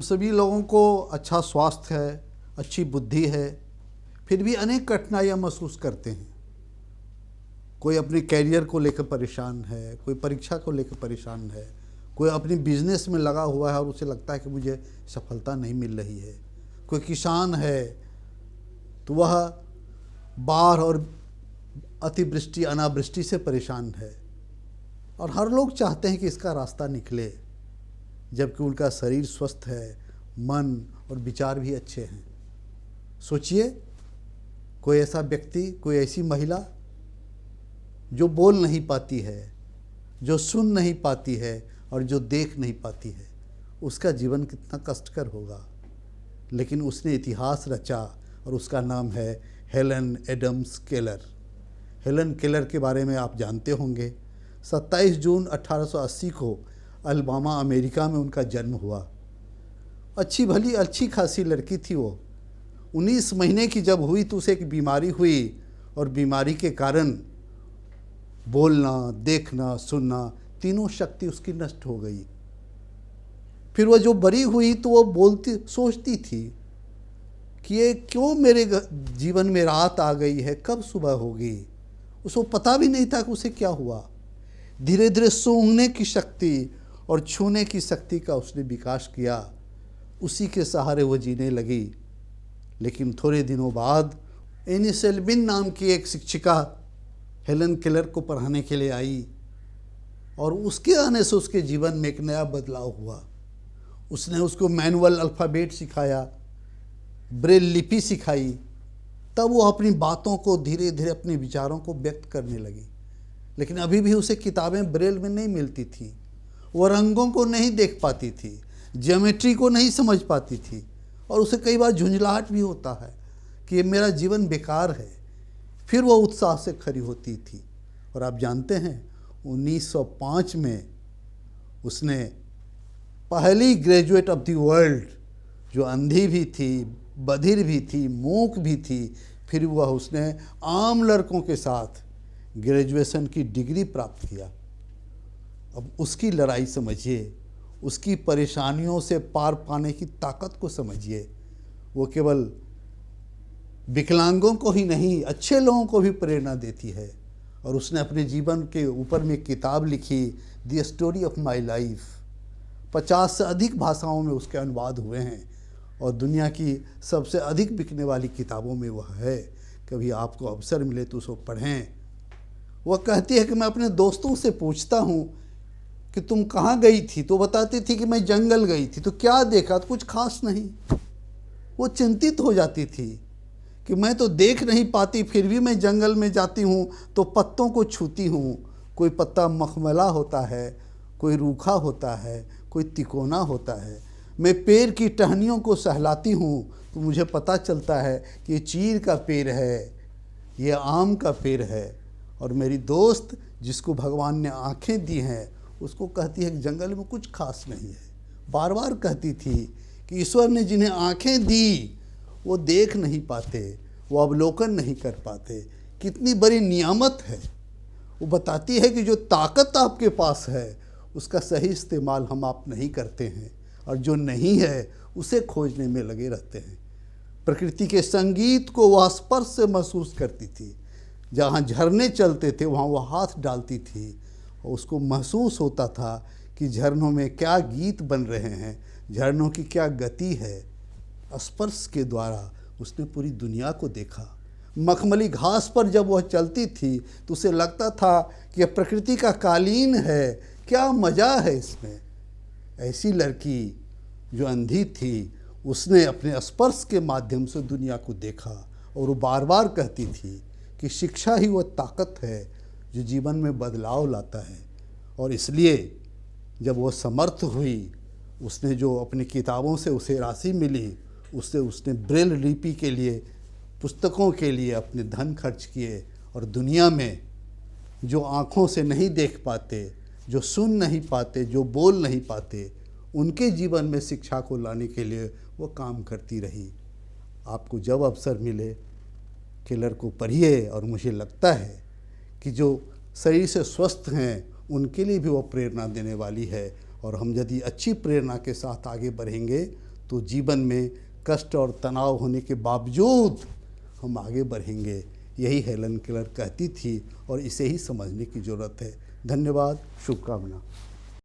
सभी लोगों को अच्छा स्वास्थ्य है, अच्छी बुद्धि है, फिर भी अनेक कठिनाइयाँ महसूस करते हैं। कोई अपने कैरियर को लेकर परेशान है, कोई परीक्षा को लेकर परेशान है, कोई अपनी बिजनेस में लगा हुआ है और उसे लगता है कि मुझे सफलता नहीं मिल रही है। कोई किसान है तो वह बाढ़ और अतिवृष्टि अनावृष्टि से परेशान है, और हर लोग चाहते हैं कि इसका रास्ता निकले, जबकि उनका शरीर स्वस्थ है, मन और विचार भी अच्छे हैं। सोचिए, कोई ऐसा व्यक्ति, कोई ऐसी महिला जो बोल नहीं पाती है, जो सुन नहीं पाती है और जो देख नहीं पाती है, उसका जीवन कितना कष्टकर होगा। लेकिन उसने इतिहास रचा और उसका नाम है Helen Adams Keller. Helen Keller के बारे में आप जानते होंगे। 27 जून 1880 को अलबामा अमेरिका में उनका जन्म हुआ। अच्छी भली अच्छी खासी लड़की थी वो। 19 महीने की जब हुई तो उसे एक बीमारी हुई, और बीमारी के कारण बोलना, देखना, सुनना, तीनों शक्ति उसकी नष्ट हो गई। फिर वह जो बड़ी हुई तो वो सोचती थी कि ये क्यों मेरे जीवन में रात आ गई है, कब सुबह होगी। उसको पता भी नहीं था कि उसे क्या हुआ। धीरे धीरे सूंघने की शक्ति और छूने की शक्ति का उसने विकास किया। उसी के सहारे वो जीने लगी। लेकिन थोड़े दिनों बाद एनी सेल्बिन नाम की एक शिक्षिका हेलन केलर को पढ़ाने के लिए आई, और उसके आने से उसके जीवन में एक नया बदलाव हुआ। उसने उसको मैनुअल अल्फ़ाबेट सिखाया, ब्रेल लिपि सिखाई। तब वो अपनी बातों को धीरे धीरे, अपने विचारों को व्यक्त करने लगी। लेकिन अभी भी उसे किताबें ब्रेल में नहीं मिलती थी। वो रंगों को नहीं देख पाती थी, ज्योमेट्री को नहीं समझ पाती थी, और उसे कई बार झुंझलाहट भी होता है कि ये मेरा जीवन बेकार है। फिर वो उत्साह से खड़ी होती थी। और आप जानते हैं, 1905 में उसने पहली ग्रेजुएट ऑफ द वर्ल्ड, जो अंधी भी थी, बधिर भी थी, मूक भी थी, फिर वह उसने आम लड़कों के साथ ग्रेजुएशन की डिग्री प्राप्त किया। अब उसकी लड़ाई समझिए, उसकी परेशानियों से पार पाने की ताकत को समझिए। वो केवल विकलांगों को ही नहीं, अच्छे लोगों को भी प्रेरणा देती है। और उसने अपने जीवन के ऊपर में एक किताब लिखी, the story of my life. 50 से अधिक भाषाओं में उसके अनुवाद हुए हैं, और दुनिया की सबसे अधिक बिकने वाली किताबों में वह है। कभी आपको अवसर मिले तो उसको पढ़ें। वह कहती है कि मैं अपने दोस्तों से पूछता हूँ कि तुम कहाँ गई थी, तो बताती थी कि मैं जंगल गई थी। तो क्या देखा? तो कुछ खास नहीं। वो चिंतित हो जाती थी कि मैं तो देख नहीं पाती, फिर भी मैं जंगल में जाती हूँ तो पत्तों को छूती हूँ। कोई पत्ता मखमला होता है, कोई रूखा होता है, कोई तिकोना होता है। मैं पेड़ की टहनियों को सहलाती हूँ तो मुझे पता चलता है कि ये चीड़ का पेड़ है, ये आम का पेड़ है। और मेरी दोस्त, जिसको भगवान ने आँखें दी हैं, उसको कहती है कि जंगल में कुछ खास नहीं है। बार बार कहती थी कि ईश्वर ने जिन्हें आँखें दी वो देख नहीं पाते, वो अवलोकन नहीं कर पाते। कितनी बड़ी नियामत है। वो बताती है कि जो ताकत आपके पास है उसका सही इस्तेमाल आप नहीं करते हैं, और जो नहीं है उसे खोजने में लगे रहते हैं। प्रकृति के संगीत को वह स्पर्श से महसूस करती थी। जहाँ झरने चलते थे वहाँ वह हाथ डालती थी, और उसको महसूस होता था कि झरनों में क्या गीत बन रहे हैं, झरनों की क्या गति है। स्पर्श के द्वारा उसने पूरी दुनिया को देखा। मखमली घास पर जब वह चलती थी तो उसे लगता था कि यह प्रकृति का कालीन है, क्या मज़ा है इसमें। ऐसी लड़की जो अंधी थी, उसने अपने स्पर्श के माध्यम से दुनिया को देखा, और वो बार बार कहती थी कि शिक्षा ही वह ताकत है जो जीवन में बदलाव लाता है। और इसलिए जब वो समर्थ हुई, उसने जो अपनी किताबों से उसे राशि मिली, उससे उसने ब्रेल लिपि के लिए, पुस्तकों के लिए अपने धन खर्च किए। और दुनिया में जो आँखों से नहीं देख पाते, जो सुन नहीं पाते, जो बोल नहीं पाते, उनके जीवन में शिक्षा को लाने के लिए वो काम करती रही। आपको जब अवसर मिले केलर को पढ़िए, और मुझे लगता है कि जो शरीर से स्वस्थ हैं उनके लिए भी वो प्रेरणा देने वाली है। और हम यदि अच्छी प्रेरणा के साथ आगे बढ़ेंगे तो जीवन में कष्ट और तनाव होने के बावजूद हम आगे बढ़ेंगे। यही हेलन केलर कहती थी और इसे ही समझने की ज़रूरत है। धन्यवाद, शुभकामना।